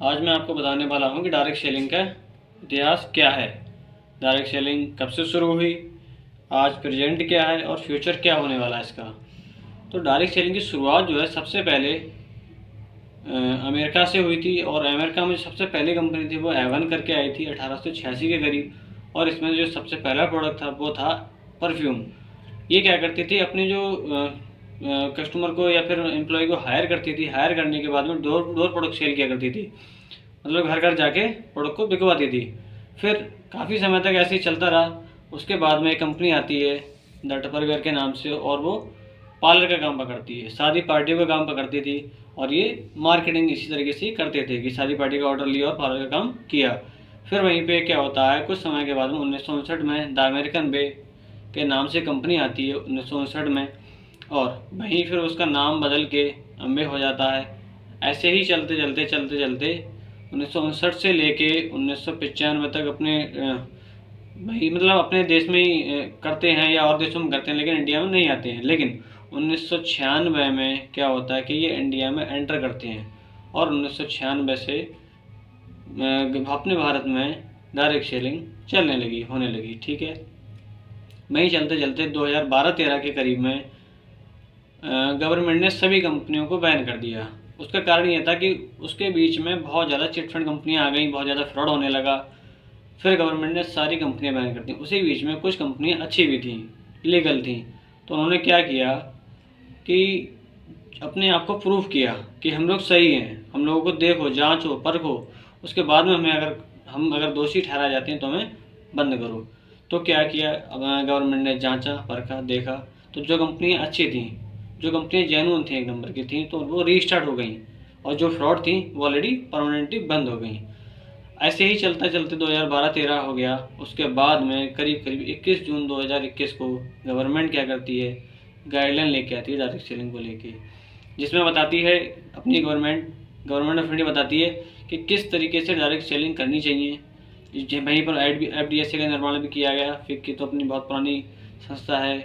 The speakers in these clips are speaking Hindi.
आज मैं आपको बताने वाला हूँ कि डायरेक्ट सेलिंग का इतिहास क्या है, डायरेक्ट सेलिंग कब से शुरू हुई, आज प्रेजेंट क्या है और फ्यूचर क्या होने वाला है इसका। तो डायरेक्ट सेलिंग की शुरुआत जो है सबसे पहले अमेरिका से हुई थी, और अमेरिका में जो सबसे पहली कंपनी थी वो एवन करके आई थी 1886 के करीब। और इसमें जो सबसे पहला प्रोडक्ट था वो था परफ्यूम। ये क्या करती थी, अपने जो कस्टमर को या फिर एम्प्लॉय को हायर करती थी, हायर करने के बाद में डोर डोर प्रोडक्ट सेल किया करती थी, मतलब घर घर जाके प्रोडक्ट को बिकवाती थी। फिर काफ़ी समय तक ऐसे ही चलता रहा। उसके बाद में एक कंपनी आती है द टपरवेयर के नाम से, और वो पार्लर का काम पकड़ती है, शादी पार्टियों का काम पकड़ती थी। और ये मार्केटिंग इसी तरीके से करते थे कि शादी पार्टी का ऑर्डर लिया और पार्लर का काम किया। फिर वहीं पे क्या होता है, कुछ समय के बाद में 1959 में द अमेरिकन वे के नाम से कंपनी आती है 1959 में, और वहीं फिर उसका नाम बदल के अम्बे हो जाता है। ऐसे ही चलते चलते चलते चलते 1959 से लेके 1995 तक अपने भाई मतलब अपने देश में ही करते हैं या और देशों में करते हैं, लेकिन इंडिया में नहीं आते हैं। लेकिन 1996 में क्या होता है कि ये इंडिया में एंटर करते हैं, और 1996 से अपने भारत में डायरेक्ट सेलिंग चलने लगी, होने लगी। ठीक है, वहीं चलते चलते 2012-13 के करीब में गवर्नमेंट ने सभी कंपनियों को बैन कर दिया। उसका कारण ये था कि उसके बीच में बहुत ज़्यादा चिट फंड कंपनियाँ आ गई, बहुत ज़्यादा फ्रॉड होने लगा। फिर गवर्नमेंट ने सारी कंपनियां बैन कर दी। उसी बीच में कुछ कंपनियां अच्छी भी थीं, लीगल थीं। तो उन्होंने क्या किया कि अपने आप को प्रूव किया कि हम लोग सही हैं, हम लोगों को देखो, जांचो, परखो, उसके बाद में हम अगर दोषी ठहरा जाते हैं तो हमें बंद करो। तो क्या किया, गवर्नमेंट ने जांचा, परखा, देखा, तो जो कंपनियां अच्छी थीं, जो कंपनियां जेन्युइन थी, एक नंबर की थी, तो वो रीस्टार्ट हो गई, और जो फ्रॉड थी वो ऑलरेडी परमानेंटली बंद हो गई। ऐसे ही चलते चलते 2012-13 हो गया। उसके बाद में करीब करीब 21 जून 2021 को गवर्नमेंट क्या करती है, गाइडलाइन लेके आती है डायरेक्ट सेलिंग को लेके, जिसमें बताती है अपनी गवर्नमेंट ऑफ इंडिया बताती है कि किस तरीके से डायरेक्ट सेलिंग करनी चाहिए। वहीं पर FDSA का निर्माण भी किया गया। फिक की तो अपनी बहुत पुरानी संस्था है,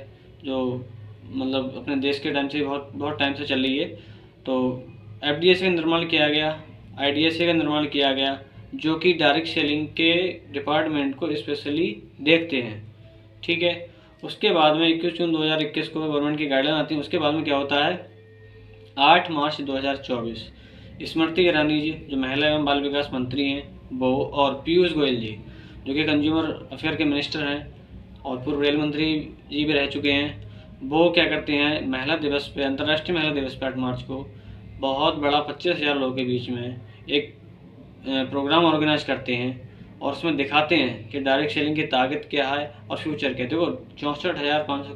जो मतलब अपने देश के टाइम से बहुत बहुत टाइम से चल रही है। तो FDSA का निर्माण किया गया, IDSA का निर्माण किया गया, जो कि डायरेक्ट सेलिंग के डिपार्टमेंट को स्पेशली देखते हैं। ठीक है, उसके बाद में 21 जून 2021 को गवर्नमेंट की गाइडलाइन आती है। उसके बाद में क्या होता है, 8 मार्च 2024 स्मृति ईरानी जी, जो महिला एवं बाल विकास मंत्री हैं वो, और पीयूष गोयल जी, जो कि कंज्यूमर अफेयर के मिनिस्टर हैं और पूर्व रेल मंत्री जी भी रह चुके हैं, वो क्या करते हैं, महिला दिवस पे, अंतर्राष्ट्रीय महिला दिवस पे 8 मार्च को बहुत बड़ा 25,000 लोगों के बीच में एक प्रोग्राम ऑर्गेनाइज करते हैं, और उसमें दिखाते हैं कि डायरेक्ट सेलिंग की ताकत क्या है और फ्यूचर क्या है। देखो 64,500